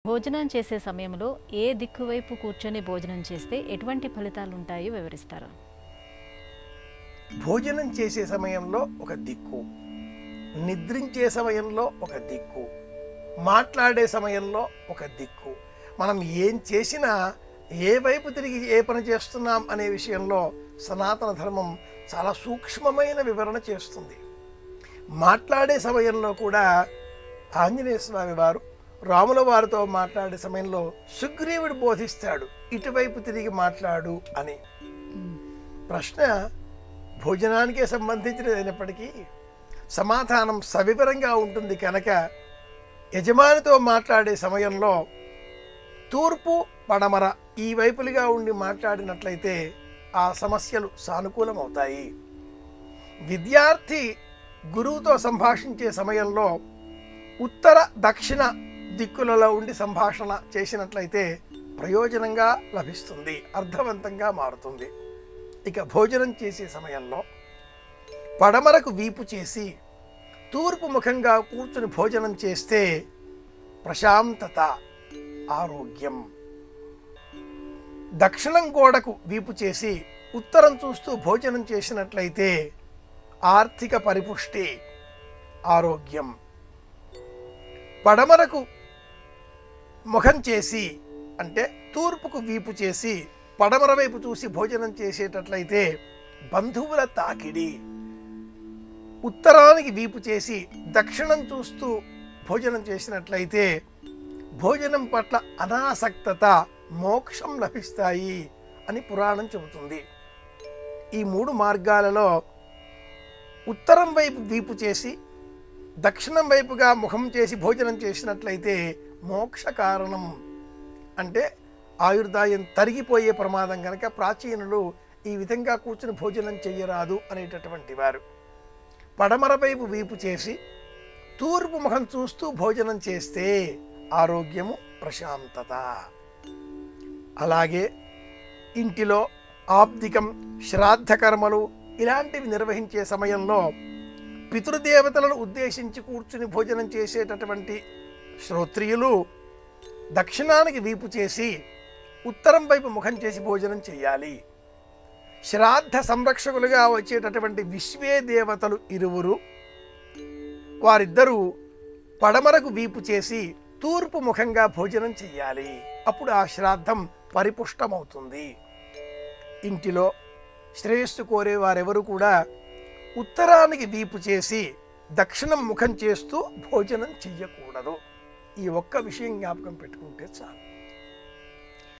భోజనం చేసే సమయంలో ఏ దిక్కు వైపు కూర్చొని భోజనం చేస్తే ఎటువంటి ఫలితాలు ఉంటాయో వివరిస్తారా? భోజనం చేసే సమయంలో ఒక దిక్కు, నిద్రించే సమయంలో ఒక దిక్కు, మాట్లాడే సమయంలో ఒక దిక్కు. మనం ఏం చేసినా ఏ వైపు తిరిగి ఏ పని చేస్తున్నాం అనే విషయంలో సనాతన ధర్మం చాలా సూక్ష్మమైన వివరణ చేస్తుంది. మాట్లాడే సమయంలో కూడా ఆంజనేయ స్వామి వారు రాముల వారితో మాట్లాడే సమయంలో సుగ్రీవుడు బోధిస్తాడు, ఇటువైపు తిరిగి మాట్లాడు అని. ప్రశ్న భోజనానికే సంబంధించినది అయినప్పటికీ సమాధానం సవివరంగా ఉంటుంది కనుక యజమానితో మాట్లాడే సమయంలో తూర్పు పడమర ఈ వైపులుగా ఉండి మాట్లాడినట్లయితే ఆ సమస్యలు సానుకూలమవుతాయి. విద్యార్థి గురువుతో సంభాషించే సమయంలో ఉత్తర దక్షిణ దిక్కులలో ఉండి సంభాషణ చేసినట్లయితే ప్రయోజనంగా లభిస్తుంది, అర్థవంతంగా మారుతుంది. ఇక భోజనం చేసే సమయంలో పడమరకు వీపు చేసి తూర్పు ముఖంగా కూర్చుని భోజనం చేస్తే ప్రశాంతత, ఆరోగ్యం. దక్షిణం గోడకు వీపు చేసి ఉత్తరం చూస్తూ భోజనం చేసినట్లయితే ఆర్థిక పరిపుష్టి, ఆరోగ్యం. పడమరకు ముఖం చేసి అంటే తూర్పుకు వీపు చేసి పడమర వైపు చూసి భోజనం చేసేటట్లయితే బంధువుల తాకిడి. ఉత్తరానికి వీపు చేసి దక్షిణం చూస్తూ భోజనం చేసినట్లయితే భోజనం పట్ల అనాసక్తత, మోక్షం లభిస్తాయి అని పురాణం చెబుతుంది. ఈ మూడు మార్గాలలో ఉత్తరం వైపు వీపు చేసి దక్షిణం వైపుగా ముఖం చేసి భోజనం చేసినట్లయితే మోక్ష కారణం, అంటే ఆయుర్దాయం తరిగిపోయే ప్రమాదం కనుక ప్రాచీనులు ఈ విధంగా కూర్చుని భోజనం చెయ్యరాదు అనేటటువంటి వారు. పడమర వైపు వీపు చేసి తూర్పు ముఖం చూస్తూ భోజనం చేస్తే ఆరోగ్యము, ప్రశాంతత. అలాగే ఇంటిలో ఆబ్దికం, శ్రాద్ధ కర్మలు ఇలాంటివి నిర్వహించే సమయంలో పితృదేవతలను ఉద్దేశించి కూర్చుని భోజనం చేసేటటువంటి శ్రోత్రియులు దక్షిణానికి వీపు చేసి ఉత్తరం వైపు ముఖం చేసి భోజనం చేయాలి. శ్రాద్ధ సంరక్షకులుగా వచ్చేటటువంటి విశ్వే దేవతలు ఇరువురు, వారిద్దరూ పడమరకు వీపు చేసి తూర్పు ముఖంగా భోజనం చెయ్యాలి. అప్పుడు ఆ శ్రాద్ధం పరిపుష్టమవుతుంది. ఇంటిలో శ్రేయస్సు కోరే వారెవరు కూడా ఉత్తరానికి వీపు చేసి దక్షిణం ముఖం చేస్తూ భోజనం చెయ్యకూడదు. ఈ ఒక్క విషయం జ్ఞాపకం పెట్టుకుంటే చాలు.